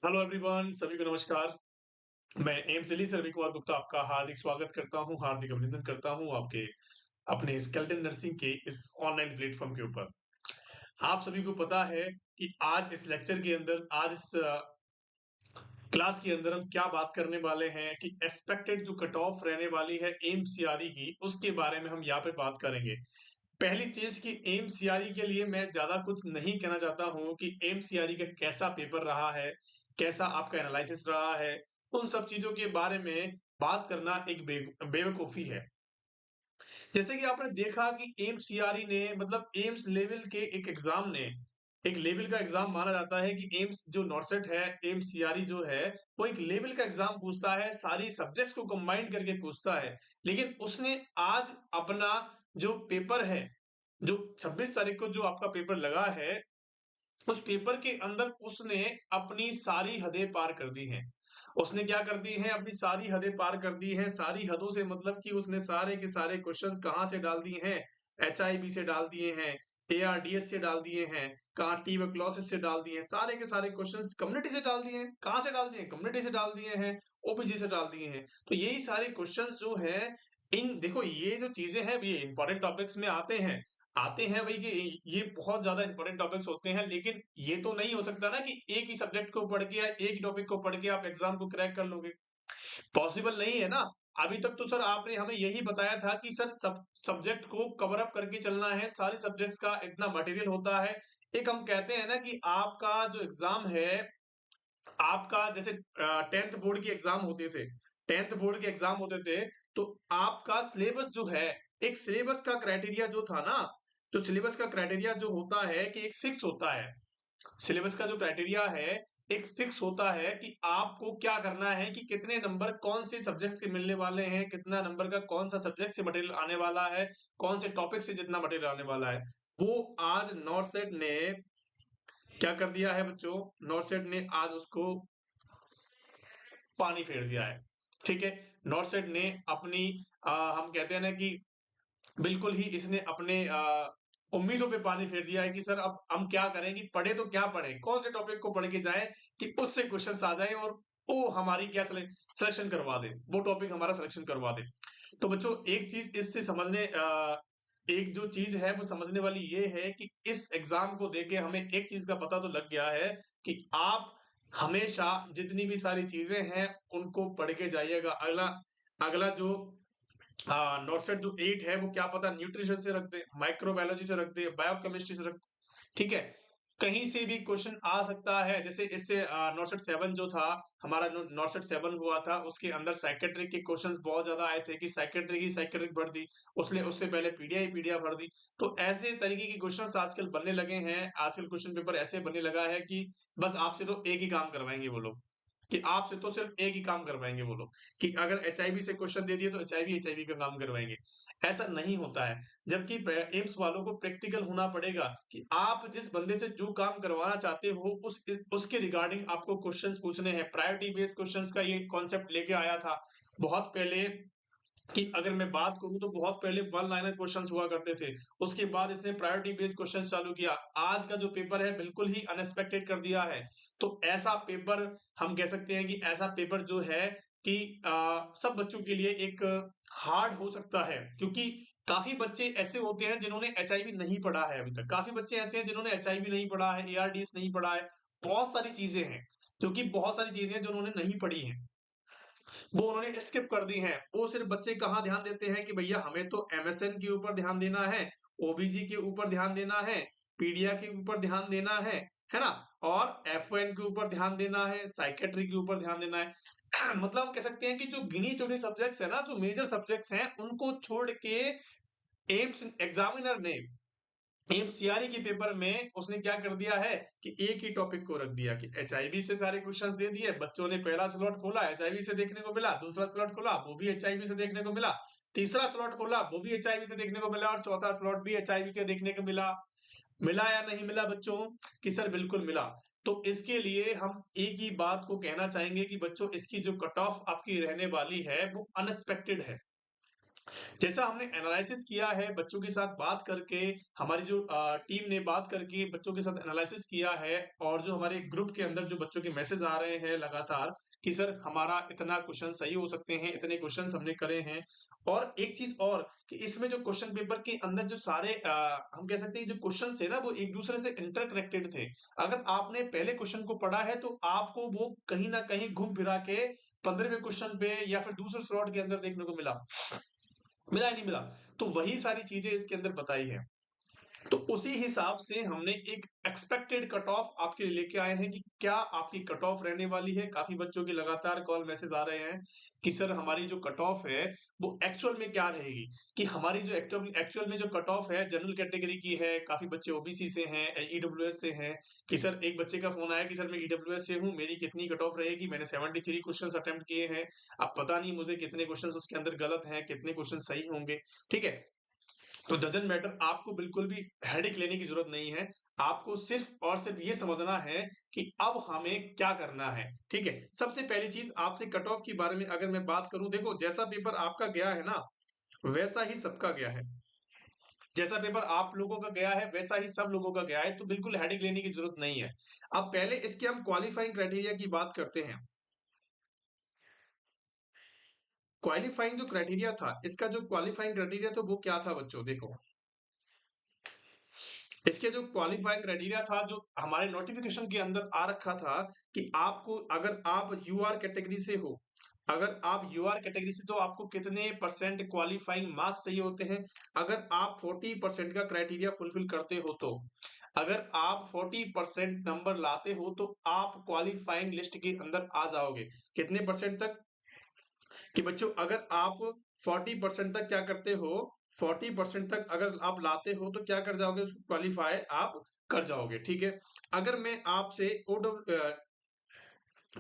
Hello everyone, सभी को नमस्कार। मैं एम्स दिल्ली से रवि कुमार गुप्ता आपका हार्दिक स्वागत करता हूं, हार्दिक अभिनंदन करता हूं आपके अपने स्केलेटन नर्सिंग के इस ऑनलाइन प्लेटफॉर्म के ऊपर। आप सभी को पता है कि आज इस लेक्चर के अंदर, आज इस क्लास के अंदर हम क्या बात करने वाले हैं कि एक्सपेक्टेड जो कट ऑफ रहने वाली है एम्स सीआरई की, उसके बारे में हम यहाँ पे बात करेंगे। पहली चीज कि एम्स सीआरई के लिए मैं ज्यादा कुछ नहीं कहना चाहता हूं कि एम्स सीआरई का कैसा पेपर रहा है, कैसा आपका एनालिसिस रहा है। उन सब चीजों के बारे में बात करना एक बेवकूफी है। जैसे कि आपने देखा कि एम्स सीआरई ने, मतलब एम्स लेवल के एक एग्जाम ने, एक लेवल का एग्जाम माना जाता है कि एम्स जो नॉर्सेट है, एम्स सीआरई जो है, वो एक लेवल का एग्जाम पूछता है, सारी सब्जेक्ट्स को कंबाइन करके पूछता है। लेकिन उसने आज अपना जो पेपर है, जो 26 तारीख को जो आपका पेपर लगा है, उस पेपर के अंदर उसने अपनी सारी हदें पार कर दी हैं। उसने क्या कर दी हैं? अपनी सारी हदें पार कर दी हैं। सारी हदों से मतलब कि उसने सारे के सारे क्वेश्चंस कहाँ से डाल दिए हैं? एचआईबी से डाल दिए हैं, एआरडीएस से डाल दिए हैं, कहाँ ट्यूबरक्लोसिस से डाल दिए हैं, सारे के सारे क्वेश्चंस कम्युनिटी से डाल दिए हैं। कहाँ से डाल दिए हैं? कम्युनिटी से डाल दिए हैं, ओबीजी से डाल दिए हैं। तो यही सारे क्वेश्चंस जो हैं, इन देखो ये जो चीजें हैं, ये इंपॉर्टेंट टॉपिक्स में आते हैं भाई, कि ये बहुत ज्यादा इंपॉर्टेंट टॉपिक्स होते हैं। लेकिन ये तो नहीं हो सकता ना कि एक ही सब्जेक्ट को पढ़ के या एक ही टॉपिक को पढ़ के आप एग्जाम को क्रैक कर लोगे। पॉसिबल नहीं है ना। अभी तक तो सर आपने हमें यही बताया था कि सर सब सब्जेक्ट को कवर अप करके चलना है, सारे सब्जेक्ट्स का इतना मटेरियल होता है। एक हम कहते हैं ना कि आपका जो एग्जाम है, आपका जैसे 10th बोर्ड के एग्जाम होते थे, 10th बोर्ड के एग्जाम होते थे, तो आपका सिलेबस जो है, एक सिलेबस का क्राइटेरिया जो था ना, जो सिलेबस का क्राइटेरिया जो होता है कि एक फिक्स होता है। सिलेबस का जो क्राइटेरिया है, एक फिक्स होता है कि आपको क्या करना है, कि कितने नंबर कौन से सब्जेक्ट से मिलने वाले हैं, कितना नंबर का कौन सा सब्जेक्ट से मटेरियल आने वाला है, कौन से टॉपिक से जितना मटेरियल आने वाला है। वो आज नॉर्सेट ने क्या कर दिया है बच्चों? नॉर्सेट ने आज उसको पानी फेर दिया है। ठीक है। नॉर्सेट ने अपनी हम कहते हैं ना कि बिल्कुल ही इसने अपने उम्मीदों पे पानी फेर दिया है कि सर अब हम क्या करें, कि पढ़े तो क्या पढ़े, कौन से टॉपिक को पढ़ के जाए कि उससे क्वेश्चंस आ जाए और वो हमारी क्या सिलेक्शन करवा दे, वो टॉपिक हमारा सिलेक्शन करवा दे। तो बच्चों एक चीज इससे समझने एक जो चीज है वो समझने वाली ये है कि इस एग्जाम को देके हमें एक चीज का पता तो लग गया है कि आप हमेशा जितनी भी सारी चीजें हैं उनको पढ़ के जाइएगा। अगला अगला जो नॉर्सेट जो 8 है, वो क्या पता न्यूट्रिशन से रख दे, माइक्रोबायोलॉजी से रख दे, बायोकेमिस्ट्री से रख दे। ठीक है। कहीं से भी क्वेश्चन आ सकता है। जैसे इससे नॉर्सेट 7 जो था, हमारा नॉर्सेट 7 हुआ था, उसके अंदर साइकेट्रिक के क्वेश्चंस बहुत ज्यादा आए थे कि साइकेट्रिक भर दी, उसने उससे पहले पीडिया भर दी। तो ऐसे तरीके के क्वेश्चंस आजकल बनने लगे हैं। आजकल क्वेश्चन पेपर ऐसे बनने लगा है कि बस आपसे तो एक ही काम करवाएंगे वो लोग, कि आपसे तो सिर्फ एक ही काम करवाएंगे वो लोग, कि अगर एचआईवी से क्वेश्चन दे दिए तो एचआईवी का काम करवाएंगे। ऐसा नहीं होता है। जबकि एम्स वालों को प्रैक्टिकल होना पड़ेगा कि आप जिस बंदे से जो काम करवाना चाहते हो उसके रिगार्डिंग आपको क्वेश्चंस पूछने हैं। प्रायोरिटी बेस्ड क्वेश्चंस का ये कॉन्सेप्ट लेके आया था बहुत पहले, कि अगर मैं बात करूं तो बहुत पहले वन लाइनर क्वेश्चंस हुआ करते थे। उसके बाद इसने प्रायोरिटी बेस्ड क्वेश्चंस चालू किया। आज का जो पेपर है बिल्कुल ही अनएक्सपेक्टेड कर दिया है। तो ऐसा पेपर, हम कह सकते हैं कि ऐसा पेपर जो है कि सब बच्चों के लिए एक हार्ड हो सकता है, क्योंकि काफी बच्चे ऐसे होते हैं जिन्होंने एचआईवी नहीं पढ़ा है अभी तक। काफी बच्चे ऐसे हैं जिन्होंने एचआईवी नहीं पढ़ा है, एआरडीएस नहीं पढ़ा है। बहुत सारी चीजें हैं, क्योंकि बहुत सारी चीजें हैं जो उन्होंने नहीं पढ़ी हैं, वो उन्होंने स्किप कर दी हैं। वो सिर्फ बच्चे कहाँ ध्यान देते हैं कि भैया हमें तो एमएसएन के ऊपर ध्यान देना है, ओबीजी के ऊपर ध्यान देना है, पीडिया के ऊपर ध्यान देना है ना? और एफओएन के ऊपर ध्यान देना है, साइकेट्री के ऊपर ध्यान देना है। मतलब हम कह सकते हैं कि जो गिनी-चुनी सब्जेक्ट्स है ना, जो मेजर सब्जेक्ट्स हैं, उनको छोड़ के एम्स एग्जामिनर ने एमसीआरई के पेपर में उसने क्या कर दिया है कि एक ही टॉपिक को रख दिया, कि एचआईवी से सारे क्वेश्चंस दे दिए। बच्चों ने पहला स्लॉट खोला, एचआईवी से देखने को मिला, दूसरा स्लॉट खोला, वो भी एचआईवी से देखने को मिला, तीसरा स्लॉट खोला, वो भी एचआईवी से देखने को मिला, और चौथा स्लॉट भी एचआईवी के देखने को मिला। मिला या नहीं मिला बच्चों? कि सर बिल्कुल मिला। तो इसके लिए हम एक ही बात को कहना चाहेंगे कि बच्चों, इसकी जो कट ऑफ आपकी रहने वाली है वो अनएक्सपेक्टेड है। जैसा हमने एनालिसिस किया है बच्चों के साथ बात करके, हमारी जो टीम ने बात करके बच्चों के साथ एनालिसिस किया है, और जो हमारे ग्रुप के अंदर जो बच्चों के मैसेज आ रहे हैं लगातार कि सर हमारा इतना क्वेश्चन सही हो सकते हैं, इतने क्वेश्चंस हमने करे हैं। और एक चीज और कि इसमें जो क्वेश्चन पेपर के अंदर जो सारे हम कह सकते हैं जो क्वेश्चंस थे ना, वो एक दूसरे से इंटरकनेक्टेड थे। अगर आपने पहले क्वेश्चन को पढ़ा है तो आपको वो कहीं ना कहीं घूम फिरा के 15वें क्वेश्चन पे या फिर दूसरे स्लॉट के अंदर देखने को मिला। मिला या नहीं मिला? तो वही सारी चीजें इसके अंदर बताई है। तो उसी हिसाब से हमने एक एक्सपेक्टेड कट ऑफ आपके लिए लेके आए हैं कि क्या आपकी कट ऑफ रहने वाली है। काफी बच्चों के लगातार कॉल मैसेज आ रहे हैं कि सर हमारी जो कट ऑफ है वो एक्चुअल में क्या रहेगी, कि हमारी जो एक्चुअल में जो कट ऑफ है जनरल कैटेगरी की है, काफी बच्चे ओबीसी से हैं, ईडब्ल्यूएस से हैं। कि सर एक बच्चे का फोन आया कि सर मैं ईडब्ल्यूएस से हूँ, मेरी कितनी कट ऑफ रहेगी, मैंने 73 क्वेश्चन अटेम्प्ट किए हैं, अब पता नहीं मुझे कितने क्वेश्चन उसके अंदर गलत हैं, कितने क्वेश्चन सही होंगे। ठीक है, तो डजंट मैटर, आपको बिल्कुल भी हेडेक लेने की जरूरत नहीं है। आपको सिर्फ और सिर्फ ये समझना है कि अब हमें क्या करना है। ठीक है, सबसे पहली चीज आपसे कट ऑफ के बारे में अगर मैं बात करूं, देखो जैसा पेपर आपका गया है ना, वैसा ही सबका गया है। जैसा पेपर आप लोगों का गया है वैसा ही सब लोगों का गया है, तो बिल्कुल हेडेक लेने की जरूरत नहीं है। अब पहले इसके हम क्वालिफाइंग क्राइटेरिया की बात करते हैं। क्वालिफाइंग जो क्राइटेरिया था, इसका जो क्वालिफाइंग क्राइटेरिया था वो क्या था बच्चों, देखो इसके जो क्वालिफाइंग क्राइटेरिया था जो हमारे नोटिफिकेशन के अंदर आ रखा था कि आपको, अगर आप यूआर कैटेगरी से हो, अगर आप यूआर कैटेगरी से, तो आपको कितने परसेंट क्वालिफाइंग मार्क्स चाहिए होते हैं। अगर आप 40% का क्राइटेरिया फुलफिल करते हो तो, अगर आप 40% नंबर लाते हो तो आप क्वालिफाइंग लिस्ट के अंदर आ जाओगे। कितने परसेंट तक, कि बच्चों अगर आप 40% तक क्या करते हो, 40% तक अगर आप लाते हो तो क्या कर जाओगे, उसको क्वालिफाई आप कर जाओगे। ठीक है, अगर मैं आपसे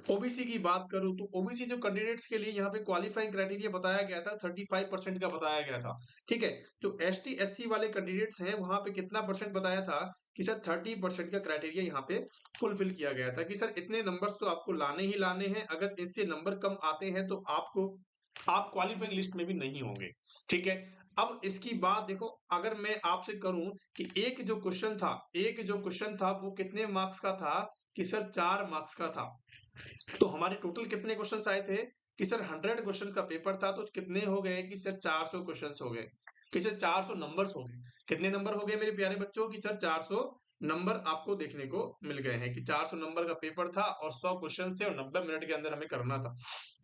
ओबीसी की बात करूं तो ओबीसी जो कैंडिडेट्स के लिए यहाँ पे क्वालिफाइंग क्राइटेरिया बताया गया था 35% का बताया गया था। ठीक है, जो एसटी एससी वाले कैंडिडेट्स हैं वहां पे कितना परसेंट बताया था, कि सर 30% का क्राइटेरिया यहाँ पे फुलफिल किया गया था, कि सर इतने नंबर्स तो आपको लाने ही लाने हैं, अगर इससे नंबर कम आते हैं तो आप क्वालिफाइंग लिस्ट में भी नहीं होंगे। ठीक है, अब इसकी बात देखो, अगर मैं आपसे करूं कि एक जो क्वेश्चन था वो कितने मार्क्स का था, कि सर 4 मार्क्स का था। तो हमारे टोटल कितने क्वेश्चंस आए थे, कि सर 100 क्वेश्चन का पेपर था, तो कितने हो गए, कि सर 400 क्वेश्चंस हो गए, कि सर 400 नंबर्स हो गए। कितने नंबर हो गए मेरे प्यारे बच्चों, कि सर 400 नंबर आपको देखने को मिल गए हैं, कि 400 नंबर का पेपर था और 100 क्वेश्चंस थे और 90 मिनट के अंदर हमें करना था।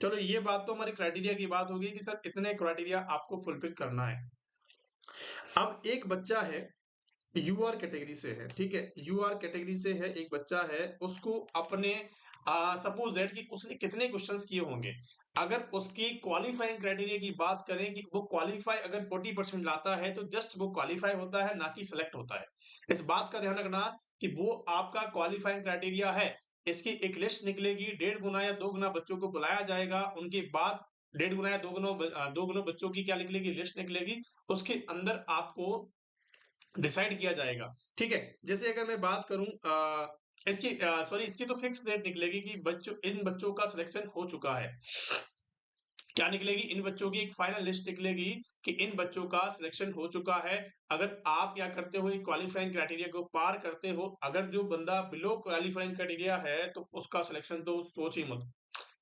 चलो ये बात तो हमारी क्राइटेरिया की बात होगी कि सर इतने क्राइटेरिया आपको फुलफिल करना है। अब एक बच्चा है यूआर कैटेगरी से है, ठीक है, यूआर कैटेगरी से है, एक बच्चा है, उसको अपने सपोज दैट कि उसने कितने क्वेश्चंस किए होंगे। अगर उसकी क्वालिफाइंग क्राइटेरिया की बात करें कि वो क्वालिफाई अगर 40% लाता है तो जस्ट वो क्वालिफाई होता है, ना कि सिलेक्ट होता है। इस बात का ध्यान रखना कि वो आपका क्वालिफाइंग क्राइटेरिया है। इसकी एक लिस्ट निकलेगी, 1.5 गुना या 2 गुना बच्चों को बुलाया जाएगा, उनके बाद 1.5 गुना या 2 गुना बच्चों की क्या निकलेगी, लिस्ट निकलेगी। उसके अंदर आपको डिसाइड किया जाएगा। ठीक है, जैसे अगर मैं बात करूं इसकी सॉरी इसकी तो फिक्स डेट निकलेगी कि इन बच्चों का सिलेक्शन हो चुका है। क्या निकलेगी, इन बच्चों की एक फाइनल लिस्ट निकलेगी कि इन बच्चों का सिलेक्शन हो चुका है। अगर आप क्या करते हो, क्वालिफाइंग क्राइटेरिया को पार करते हो, अगर जो बंदा बिलो क्वालिफाइंग क्राइटेरिया है तो उसका सिलेक्शन तो सोच ही मत।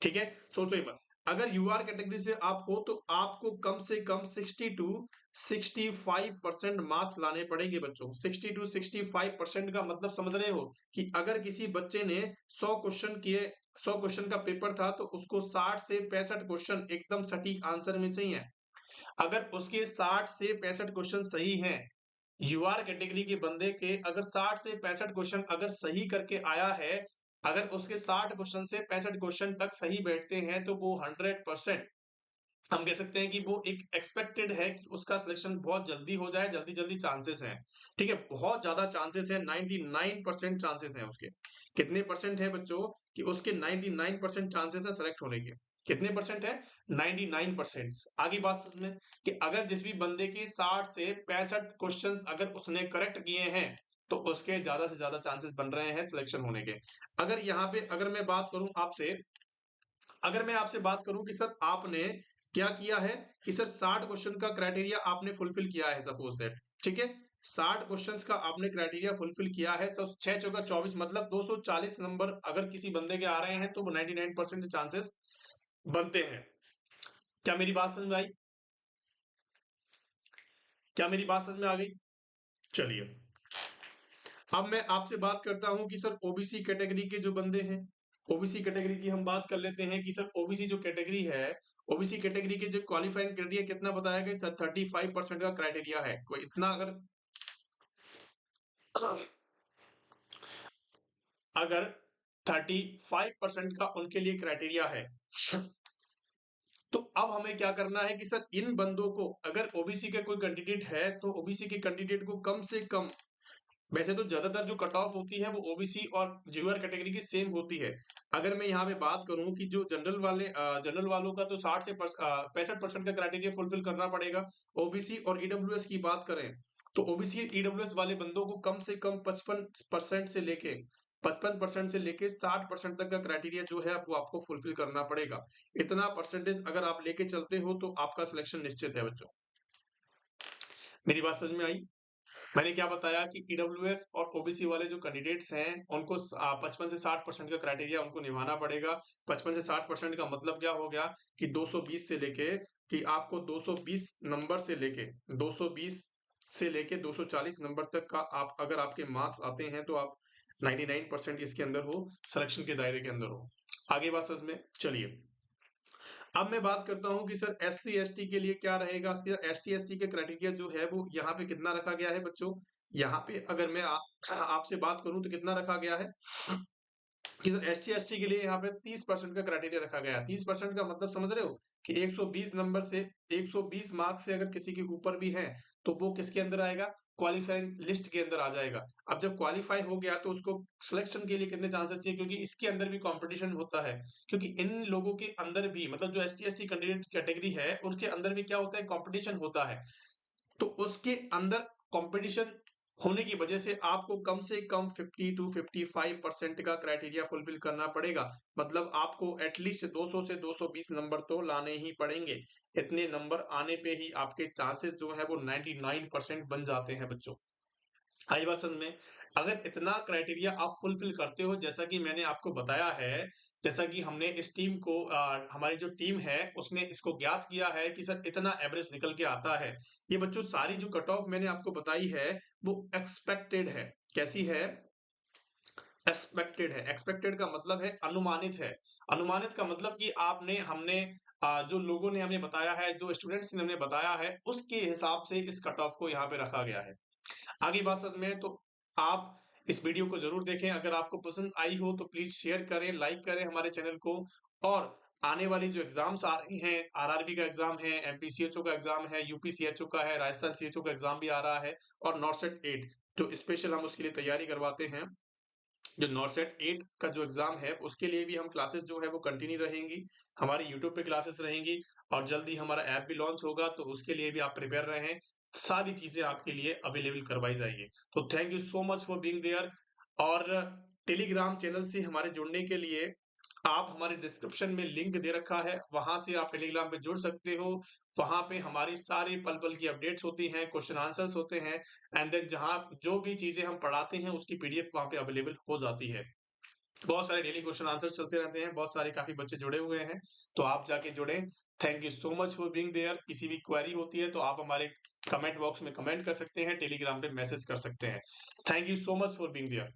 ठीक है, सोचो ही मत। अगर यूआर कैटेगरी से आप हो तो आपको कम से कम 60 टू 65% मार्क्स लाने पड़ेंगे बच्चों। 60 टू 65% का मतलब समझ रहे हो, कि अगर किसी बच्चे ने 100 क्वेश्चन किए, 100 क्वेश्चन का पेपर था तो उसको 60 से 65 क्वेश्चन एकदम सटीक आंसर में चाहिए। अगर उसके 60 से 65 क्वेश्चन सही हैं, यूआर कैटेगरी के बंदे के अगर 60 से 65 क्वेश्चन अगर सही करके आया है, अगर उसके 60 क्वेश्चन से 65 क्वेश्चन तक सही बैठते हैं तो वो 100% हम कह सकते हैं कि वो एक एक्सपेक्टेड है कि उसका सिलेक्शन बहुत जल्दी हो जाए, जल्दी-जल्दी चांसेस हैं। ठीक है, बहुत ज़्यादा चांसेस हैं, 99% चांसेस हैं उसके। कितने परसेंट है बच्चों, कि उसके 99% चांसेस हैं सेलेक्ट होने के। कितने परसेंट है, 99%। आगे बात समझ में, कि अगर जिस भी बंदे के 60 से 65 क्वेश्चंस अगर उसने करेक्ट किए हैं, तो उसके ज़्यादा से ज़्यादा चांसेस बन रहे हैं सिलेक्शन होने के। अगर यहाँ पे अगर मैं बात करूँ आपसे, अगर मैं आपसे बात करूं कि सर आपने क्या किया है कि सर 60 क्वेश्चन का क्राइटेरिया आपने फुलफिल किया है, सपोज दैट, ठीक है, 60 क्वेश्चंस का आपने क्राइटेरिया फुलफिल किया है, तो 6 चौका 24 मतलब 240 नंबर अगर किसी बंदे के आ रहे हैं तो वो 99% चांसेस बनते हैं। क्या मेरी बात समझ में आई? क्या मेरी बात समझ में आ गई? चलिए, अब मैं आपसे बात करता हूं कि सर ओबीसी कैटेगरी के जो बंदे हैं, ओबीसी कैटेगरी की हम बात कर लेते हैं कि सर ओबीसी जो कैटेगरी है, ओबीसी कैटेगरी के जो क्वालिफाइंग क्राइटेरिया कितना बताया गया, सर 35% का क्राइटेरिया है, कोई इतना अगर 35% का उनके लिए क्राइटेरिया है, तो अब हमें क्या करना है कि सर इन बंदों को, अगर ओबीसी का कोई कैंडिडेट है तो ओबीसी के कैंडिडेट को कम से कम, वैसे तो ज्यादातर जो कट ऑफ होती है वो ओबीसी और ज्यूअर कैटेगरी की सेम होती है। अगर मैं यहाँ पे बात करूं कि जो जनरल वालों का तो 60 से 65% का क्राइटेरिया फुलफिल करना पड़ेगा। ओबीसी और ईडब्ल्यूएस की बात करें तो ओबीसी ईडब्ल्यूएस वाले बंदों को कम से कम 55% से लेके 60% तक का क्राइटेरिया जो है वो आपको फुलफिल करना पड़ेगा। इतना परसेंटेज अगर आप लेके चलते हो तो आपका सिलेक्शन निश्चित है बच्चों। मेरी बात समझ में आई? मैंने क्या बताया कि ईडब्ल्यूएस और ओबीसी वाले जो कैंडिडेट्स हैं उनको 55 से 60% का क्राइटेरिया उनको निभाना पड़ेगा। 55 से 60% का मतलब क्या हो गया कि 220 से लेके, कि आपको 220 नंबर से लेके 220 से लेके 240 नंबर तक का आप अगर आपके मार्क्स आते हैं तो आप 99% इसके अंदर हो, सिलेक्शन के दायरे के अंदर हो। आगे बात समझ में? चलिए, अब मैं बात करता हूं कि सर एससी एसटी के लिए क्या रहेगा। एसटी एससी के क्राइटेरिया जो है वो यहाँ पे कितना रखा गया है बच्चों, यहाँ पे अगर मैं आपसे बात करूं तो कितना रखा गया है कि सर एससी एसटी के लिए यहाँ पे 30% का क्राइटेरिया रखा गया है। 30% का मतलब समझ रहे हो कि 120 नंबर से 120 मार्क्स से अगर किसी के ऊपर भी है तो वो किसके अंदर आएगा, क्वालिफाइंग लिस्ट के अंदर आ जाएगा। अब जब क्वालिफाई हो गया तो उसको सिलेक्शन के लिए कितने चांसेस चाहिए, क्योंकि इसके अंदर भी कंपटीशन होता है, क्योंकि इन लोगों के अंदर भी मतलब जो एसटी एसटी कैंडिडेट कैटेगरी है उनके अंदर भी क्या होता है, कंपटीशन होता है। तो उसके अंदर कंपटीशन होने की वजह से आपको कम से कम 50 टू 55% का क्राइटेरिया फुलफिल करना पड़ेगा। मतलब आपको एटलीस्ट 200 से 220 नंबर तो लाने ही पड़ेंगे। इतने नंबर आने पे ही आपके चांसेस जो है वो 99% बन जाते हैं बच्चों। आई बात समझ में? अगर इतना क्राइटेरिया आप फुलफिल करते हो जैसा कि मैंने आपको बताया है, जैसा कि हमने इस टीम को हमारी जो टीम है उसने इसको ज्ञात किया है कि सर इतना एवरेज निकल के आता है। ये बच्चों सारी जो कट ऑफ मैंने आपको बताई है वो एक्सपेक्टेड है। कैसी है? एक्सपेक्टेड है। एक्सपेक्टेड का मतलब है अनुमानित है। अनुमानित का मतलब कि आपने हमने जो लोगों ने हमें बताया है, जो स्टूडेंट्स ने हमें बताया है उसके हिसाब से इस कट ऑफ को यहाँ पे रखा गया है। आगे बात समझ में है तो आप इस वीडियो को जरूर देखें। अगर आपको पसंद आई हो तो प्लीज शेयर करें, लाइक करें हमारे चैनल को। और आने वाली जो एग्जाम्स आ रही हैं, आरआरबी का एग्जाम है, एमपीसीएचओ का एग्जाम है, यूपीसीएचओ का है, राजस्थान सीएचओ का एग्जाम भी आ रहा है, और नॉर्सेट 8 जो स्पेशल हम उसके लिए तैयारी करवाते हैं, जो नॉर्सेट 8 का जो एग्जाम है उसके लिए भी हम क्लासेस जो है वो कंटिन्यू रहेंगी। हमारी यूट्यूब पे क्लासेस रहेंगी और जल्दी हमारा ऐप भी लॉन्च होगा, तो उसके लिए भी आप प्रिपेयर रहें। सारी चीजें आपके लिए अवेलेबल करवाई जाएंगी। तो thank you so much for being there. और टेलीग्राम चैनल से हमारे जुड़ने के लिए आप हमारे डिस्क्रिप्शन में लिंक दे रखा है, वहां से आप टेलीग्राम पे जुड़ सकते हो। वहां पे हमारी सारी पल पल की अपडेट्स होती हैं, क्वेश्चन आंसर्स होते हैं, एंड देन जहां जो भी चीजें हम पढ़ाते हैं उसकी पीडीएफ वहां पे अवेलेबल हो जाती है। बहुत सारे डेली क्वेश्चन आंसर चलते रहते हैं, बहुत सारे काफी बच्चे जुड़े हुए हैं, तो आप जाके जुड़े। Thank you so much for being there. किसी भी क्वेरी होती है तो आप हमारे कमेंट बॉक्स में कमेंट कर सकते हैं, टेलीग्राम पे मैसेज कर सकते हैं। Thank you so much for being there.